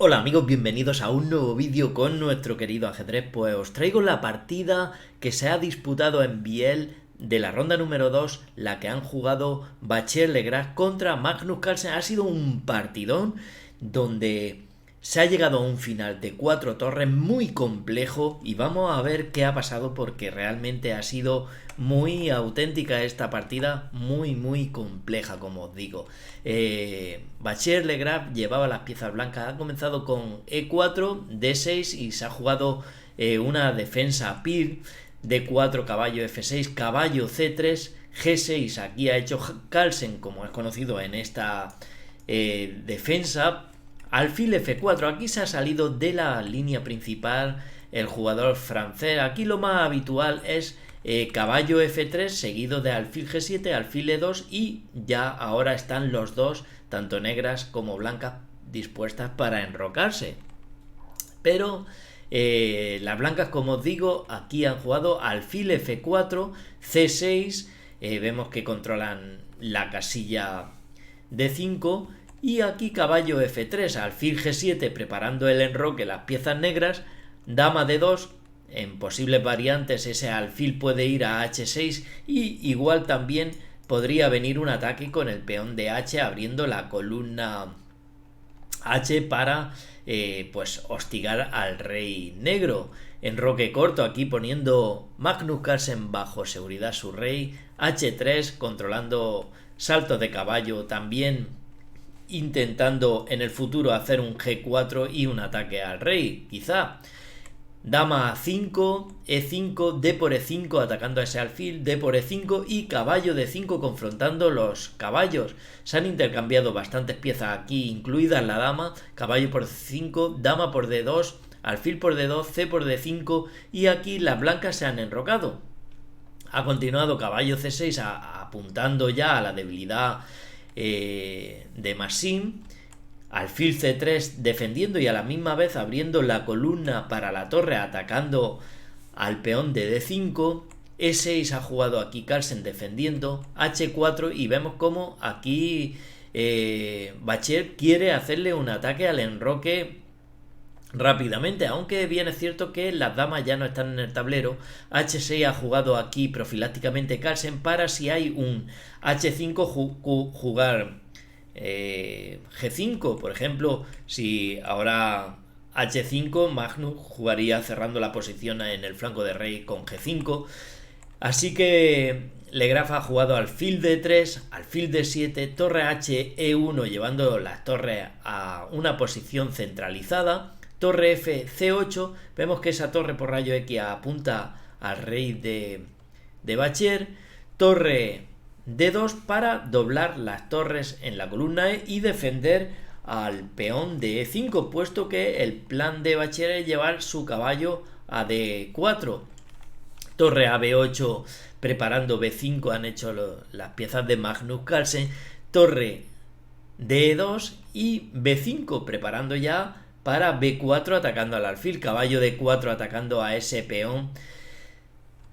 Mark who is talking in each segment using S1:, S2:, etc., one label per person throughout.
S1: Hola amigos, bienvenidos a un nuevo vídeo con nuestro querido ajedrez. Pues os traigo la partida que se ha disputado en Biel de la ronda número 2, la que han jugado Bachar Legrand contra Magnus Carlsen. Ha sido un partidón donde se ha llegado a un final de 4 torres muy complejo y vamos a ver qué ha pasado porque realmente ha sido muy auténtica esta partida, muy compleja, como os digo. Bachar Legrand llevaba las piezas blancas, ha comenzado con E4, D6 y se ha jugado una defensa PIR, D4, caballo F6, caballo C3, G6. Aquí ha hecho Carlsen, como es conocido en esta defensa, alfil F4. Aquí se ha salido de la línea principal el jugador francés. Aquí lo más habitual es caballo F3 seguido de alfil G7, alfil E2 y ya ahora están los dos, tanto negras como blancas, dispuestas para enrocarse. Pero las blancas, como os digo, aquí han jugado alfil F4, C6, vemos que controlan la casilla D5 y aquí caballo F3, alfil G7 preparando el enroque, las piezas negras, dama D2, en posibles variantes ese alfil puede ir a H6 y igual también podría venir un ataque con el peón de H abriendo la columna H para pues hostigar al rey negro. Enroque corto aquí poniendo Magnus Carlsen bajo seguridad su rey, H3 controlando saltos de caballo, también intentando en el futuro hacer un G4 y un ataque al rey, quizá. Dama A5, E5, D por E5 atacando a ese alfil, D por E5 y caballo D5 confrontando los caballos. Se han intercambiado bastantes piezas aquí, incluidas la dama, caballo por C5, dama por D2, alfil por D2, C por D5 y aquí las blancas se han enrocado. Ha continuado caballo C6 apuntando ya a la debilidad de Massim. Alfil C3 defendiendo y a la misma vez abriendo la columna para la torre atacando al peón de D5. E6 ha jugado aquí Carlsen defendiendo. H4 y vemos como aquí Bachar quiere hacerle un ataque al enroque rápidamente, aunque bien es cierto que las damas ya no están en el tablero. H6 ha jugado aquí profilácticamente Carlsen para si hay un H5 jugar G5, por ejemplo. Si ahora H5, Magnus jugaría cerrando la posición en el flanco de rey con G5. Así que Legrand ha jugado alfil D3, alfil D7, torre H, E1 llevando las torres a una posición centralizada, torre F, C8. Vemos que esa torre por rayo X apunta al rey de Bachar, torre D2 para doblar las torres en la columna E y defender al peón de E5, puesto que el plan de Bachar es llevar su caballo a D4. Torre a B8 preparando B5 han hecho las piezas de Magnus Carlsen, torre D2 y B5 preparando ya para B4 atacando al alfil, caballo D4 atacando a ese peón.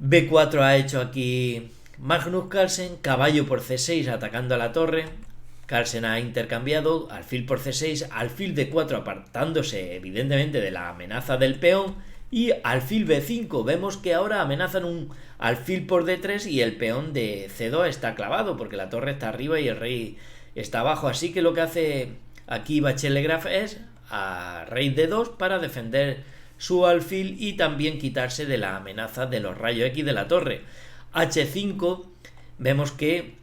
S1: B4 ha hecho aquí Magnus Carlsen, caballo por C6 atacando a la torre. Carlsen ha intercambiado alfil por C6, alfil D4 apartándose evidentemente de la amenaza del peón y alfil B5. Vemos que ahora amenazan un alfil por D3 y el peón de C2 está clavado porque la torre está arriba y el rey está abajo. Así que lo que hace aquí Bachar Legrand es a rey D2 para defender su alfil y también quitarse de la amenaza de los rayos X de la torre. H5, vemos que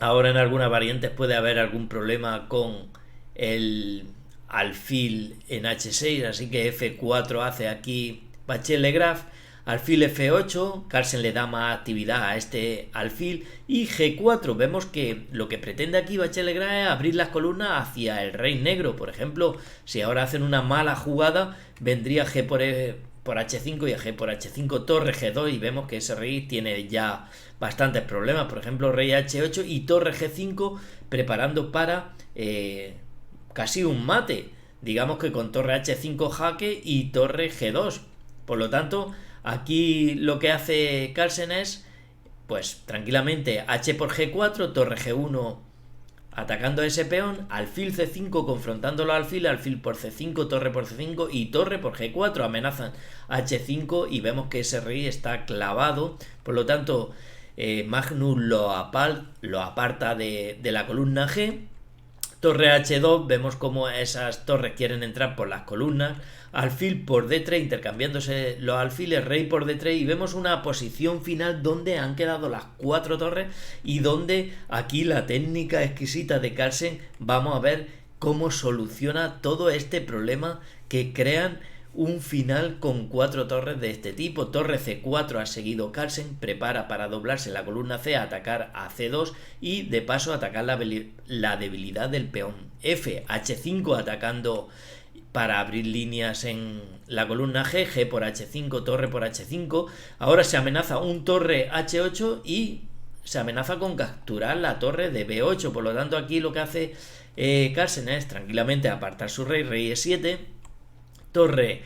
S1: ahora en algunas variantes puede haber algún problema con el alfil en H6, así que F4 hace aquí Bachar Legrand, alfil F8, Carlsen le da más actividad a este alfil y G4. Vemos que lo que pretende aquí Bachar Legrand es abrir las columnas hacia el rey negro. Por ejemplo, si ahora hacen una mala jugada, vendría G por H5 y G por H5, torre G2 y vemos que ese rey tiene ya bastantes problemas. Por ejemplo, rey H8 y torre G5 preparando para casi un mate. Digamos que con torre H5 jaque y torre G2. Por lo tanto, aquí lo que hace Carlsen es, pues tranquilamente, H por G4, torre G1 atacando a ese peón, alfil C5 confrontándolo al alfil por C5, torre por C5 y torre por G4, amenazan H5 y vemos que ese rey está clavado, por lo tanto Magnus lo aparta de la columna G. Torre H2, vemos como esas torres quieren entrar por las columnas, alfil por D3 intercambiándose los alfiles, rey por D3 y vemos una posición final donde han quedado las 4 torres y donde aquí la técnica exquisita de Carlsen vamos a ver cómo soluciona todo este problema que crean un final con 4 torres de este tipo. Torre C4 ha seguido Carlsen, prepara para doblarse la columna C, atacar a C2 y de paso atacar la debilidad del peón F. H5 atacando para abrir líneas en la columna G, G por H5, torre por H5. Ahora se amenaza un torre H8 y se amenaza con capturar la torre de B8. Por lo tanto aquí lo que hace Carlsen es tranquilamente apartar su rey, rey E7, torre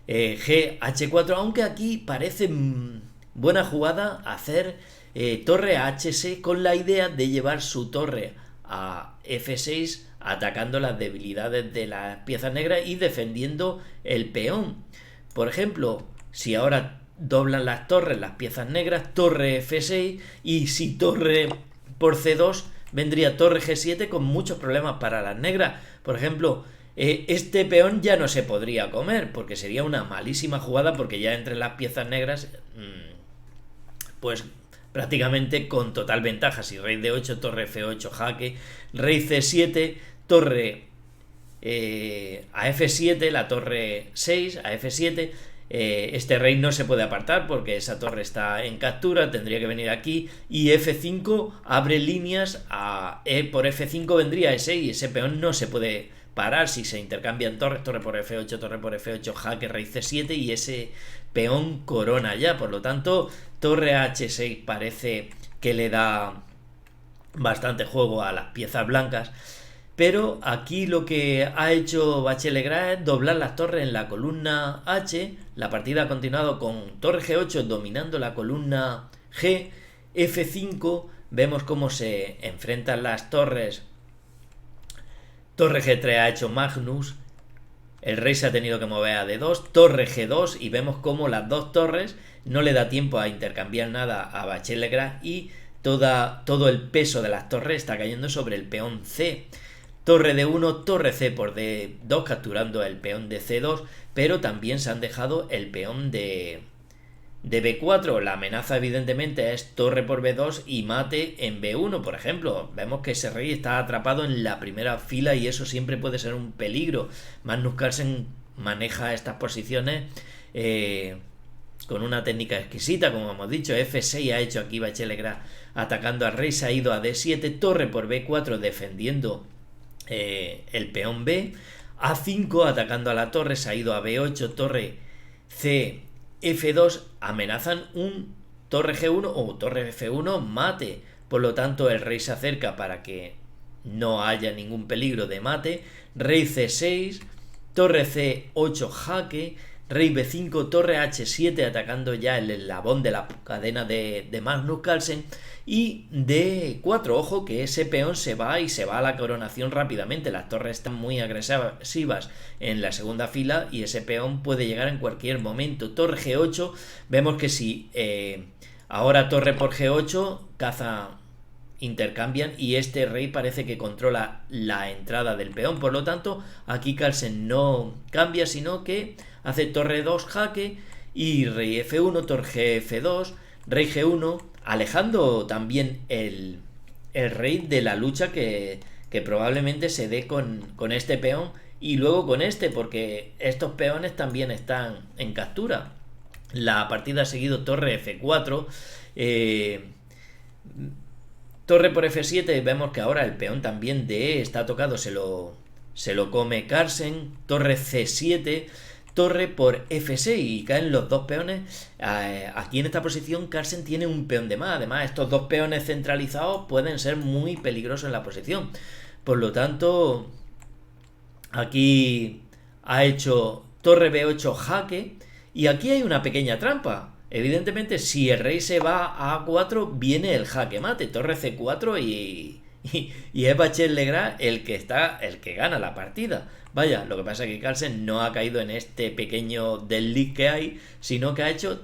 S1: G, H4, aunque aquí parece buena jugada hacer torre a H6 con la idea de llevar su torre a F6 atacando las debilidades de las piezas negras y defendiendo el peón. Por ejemplo, si ahora doblan las torres, las piezas negras, torre F6 y si torre por C2 vendría torre G7 con muchos problemas para las negras. Por ejemplo, este peón ya no se podría comer porque sería una malísima jugada porque ya entre las piezas negras pues prácticamente con total ventaja. Si rey D8, torre F8, jaque, rey C7, torre a F7, la torre 6 a F7, este rey no se puede apartar porque esa torre está en captura, tendría que venir aquí y F5 abre líneas a por F5 vendría E6 y ese peón no se puede parar si se intercambian torres, torre por F8, jaque, rey C7 y ese peón corona ya. Por lo tanto, torre H6 parece que le da bastante juego a las piezas blancas. Pero aquí lo que ha hecho Bachellegrad es doblar las torres en la columna H. La partida ha continuado con torre G8 dominando la columna G. F5, vemos cómo se enfrentan las torres. Torre G3 ha hecho Magnus. El rey se ha tenido que mover a D2. Torre G2 y vemos cómo las dos torres no le da tiempo a intercambiar nada a Bachellegrad y todo el peso de las torres está cayendo sobre el peón C. Torre D1, torre C por D2 capturando el peón de C2, pero también se han dejado el peón de B4. La amenaza evidentemente es torre por B2 y mate en B1, por ejemplo. Vemos que ese rey está atrapado en la primera fila y eso siempre puede ser un peligro. Magnus Carlsen maneja estas posiciones con una técnica exquisita, como hemos dicho. F6 ha hecho aquí Bachellegrad atacando al rey, se ha ido a D7, torre por B4 defendiendo el peón B, A5 atacando a la torre, se ha ido a B8, torre C, F2, amenazan un torre G1 o torre F1 mate, por lo tanto el rey se acerca para que no haya ningún peligro de mate, rey C6, torre C8 jaque, rey B5, torre H7 atacando ya el eslabón de la cadena de Magnus Carlsen y D4, ojo que ese peón se va a la coronación rápidamente, las torres están muy agresivas en la segunda fila y ese peón puede llegar en cualquier momento. Torre G8, vemos que si ahora torre por G8, caza intercambian y este rey parece que controla la entrada del peón, por lo tanto aquí Carlsen no cambia sino que hace torre 2 jaque y rey F1, torre F2, rey G1, alejando también el rey de la lucha que probablemente se dé con este peón y luego con este, porque estos peones también están en captura. La partida ha seguido torre F4, torre por F7, vemos que ahora el peón también de E está tocado, se lo come Carlsen, torre C7, torre por F6 y caen los dos peones. Aquí en esta posición Carlsen tiene un peón de más. Además, estos dos peones centralizados pueden ser muy peligrosos en la posición. Por lo tanto, aquí ha hecho torre B8 jaque y aquí hay una pequeña trampa. Evidentemente, si el rey se va a A4, viene el jaque mate, torre C4 y y es Bachel Legrand el que gana la partida. Vaya, lo que pasa es que Carlsen no ha caído en este pequeño desliz que hay, sino que ha hecho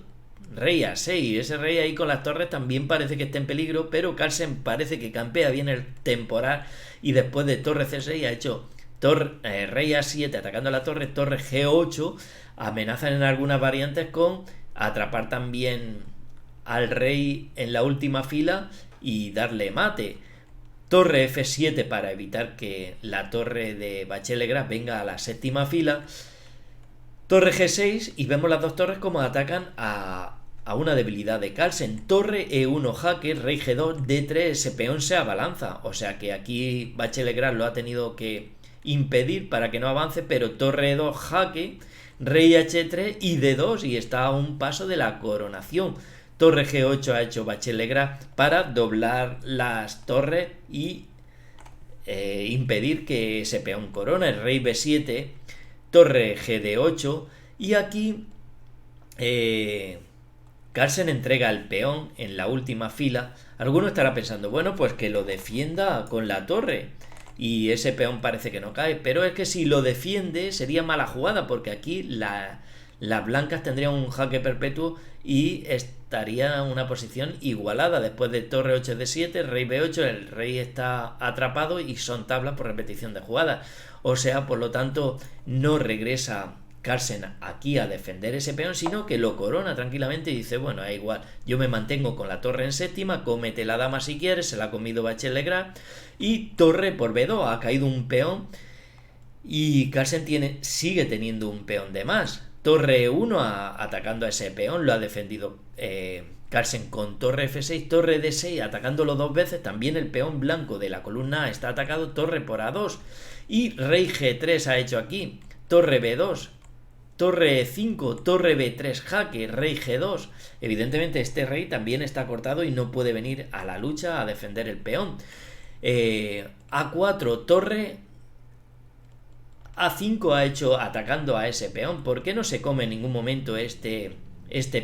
S1: rey a 6. Ese rey ahí con las torres también parece que está en peligro, pero Carlsen parece que campea bien el temporal y después de torre C6 ha hecho rey A7 atacando a la torre G8, amenazan en algunas variantes con atrapar también al rey en la última fila y darle mate. Torre F7 para evitar que la torre de Bachel Legrand venga a la séptima fila. Torre G6 y vemos las dos torres como atacan a una debilidad de Carlsen. Torre E1 jaque, rey G2, D3, ese peón se abalanza. O sea que aquí Bachel Legrand lo ha tenido que impedir para que no avance, pero torre E2 jaque, rey H3 y D2 y está a un paso de la coronación. Torre G8 ha hecho Bachel Legrand para doblar las torres y impedir que ese peón corona. El rey B7, torre GD8 y aquí Carlsen entrega el peón en la última fila. Alguno estará pensando, bueno, pues que lo defienda con la torre y ese peón parece que no cae, pero es que si lo defiende sería mala jugada porque aquí las blancas tendrían un jaque perpetuo y estaría en una posición igualada. Después de torre 8 de 7, rey b8, el rey está atrapado y son tablas por repetición de jugadas. O sea, por lo tanto, no regresa Carlsen aquí a defender ese peón, sino que lo corona tranquilamente y dice, bueno, da igual, yo me mantengo con la torre en séptima, cómete la dama si quieres, se la ha comido Bachel Legrand y torre por b2, ha caído un peón y Carlsen sigue teniendo un peón de más. Torre E1 atacando a ese peón, lo ha defendido Carlsen con torre F6, torre D6 atacándolo dos veces, también el peón blanco de la columna A está atacado, torre por A2 y rey G3 ha hecho aquí, torre B2, torre E5, torre B3 jaque, rey G2. Evidentemente este rey también está cortado y no puede venir a la lucha a defender el peón. A4, torre A5 ha hecho atacando a ese peón. ¿Por qué no se come en ningún momento este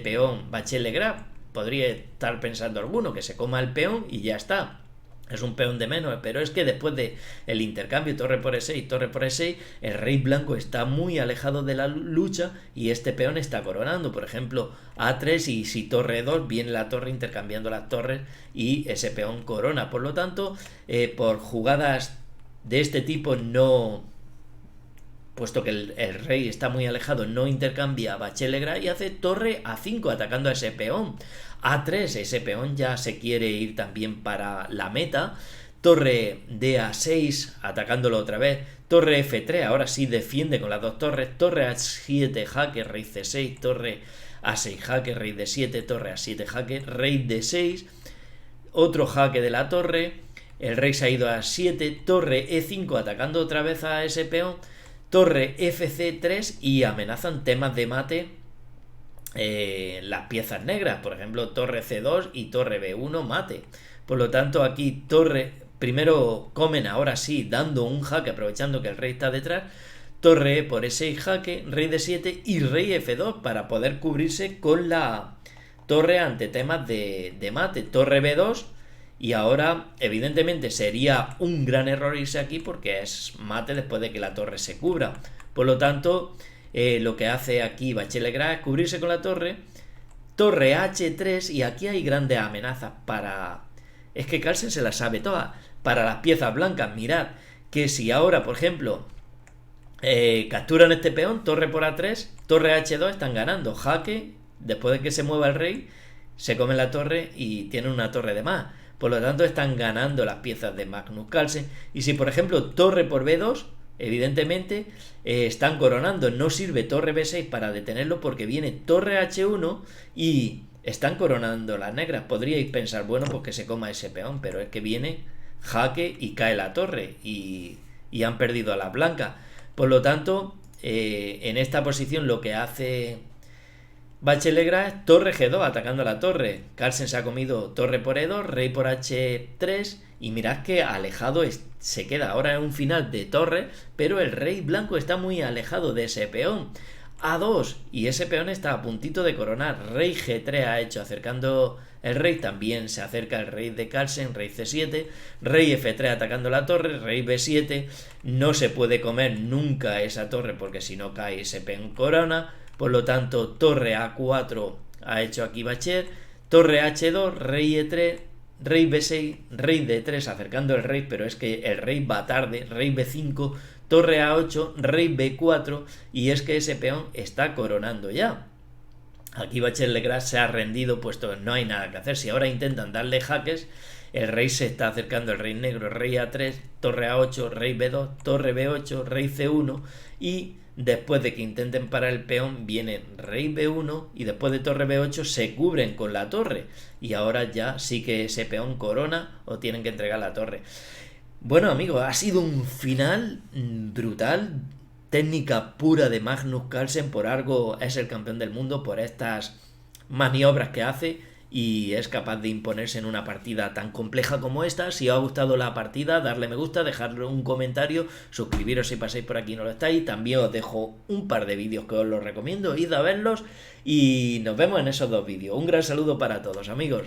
S1: peón Bachel Legrand? Podría estar pensando alguno que se coma el peón y ya está. Es un peón de menos, pero es que después de el intercambio torre por E6, torre por E6, el rey blanco está muy alejado de la lucha y este peón está coronando. Por ejemplo, A3 y si torre 2 viene la torre intercambiando las torres y ese peón corona. Por lo tanto, por jugadas de este tipo no, puesto que el rey está muy alejado, no intercambia Bachel Legrand y hace torre A5 atacando a ese peón. A3, ese peón ya se quiere ir también para la meta. Torre DA6 atacándolo otra vez. Torre F3, ahora sí defiende con las dos torres. Torre A7 jaque, rey C6, torre A6 jaque, rey D7, torre A7 jaque, rey D6. Otro jaque de la torre. El rey se ha ido a A7, torre E5 atacando otra vez a ese peón. Torre FC3 y amenazan temas de mate las piezas negras, por ejemplo torre C2 y torre B1 mate. Por lo tanto aquí torre, primero comen ahora sí dando un jaque aprovechando que el rey está detrás, torre E por E6 jaque, rey D7 y rey F2 para poder cubrirse con la torre ante temas de mate, torre B2 y ahora evidentemente sería un gran error irse aquí porque es mate después de que la torre se cubra. Por lo tanto lo que hace aquí Bachel Legrand es cubrirse con la torre, torre H3 y aquí hay grandes amenazas para... Es que Carlsen se las sabe todas. Para las piezas blancas, mirad que si ahora, por ejemplo, capturan este peón, torre por A3, torre H2 están ganando, jaque, después de que se mueva el rey, se comen la torre y tienen una torre de más. Por lo tanto están ganando las piezas de Magnus Carlsen. Y si por ejemplo torre por B2, evidentemente están coronando, no sirve torre B6 para detenerlo porque viene torre H1 y están coronando las negras. Podríais pensar, bueno, pues que se coma ese peón, pero es que viene jaque y cae la torre y han perdido a las blancas. Por lo tanto, en esta posición lo que hace Bachel Legrand es torre G2 atacando a la torre. Carlsen se ha comido torre por E2, rey por H3 y mirad que alejado se queda. Ahora en un final de torre, pero el rey blanco está muy alejado de ese peón. A2 y ese peón está a puntito de coronar. Rey G3 ha hecho acercando el rey, también se acerca el rey de Carlsen, rey C7, rey F3 atacando la torre, rey B7, no se puede comer nunca esa torre porque si no cae ese peón corona, por lo tanto torre A4 ha hecho aquí Bacher, torre H2, rey E3, rey B6, rey D3 acercando el rey, pero es que el rey va tarde, rey B5, torre A8, rey B4 y es que ese peón está coronando ya. Aquí Bacher-Legras se ha rendido puesto que no hay nada que hacer. Si ahora intentan darle jaques, el rey se está acercando, el rey negro, rey A3, torre A8, rey B2, torre B8, rey C1 y después de que intenten parar el peón viene rey B1 y después de torre B8 se cubren con la torre y ahora ya sí que ese peón corona o tienen que entregar la torre. Bueno amigos, ha sido un final brutal, técnica pura de Magnus Carlsen, por algo es el campeón del mundo, por estas maniobras que hace y es capaz de imponerse en una partida tan compleja como esta. Si os ha gustado la partida, darle me gusta, dejarle un comentario, suscribiros si pasáis por aquí y no lo estáis. También os dejo un par de vídeos que os los recomiendo, id a verlos y nos vemos en esos dos vídeos. Un gran saludo para todos amigos.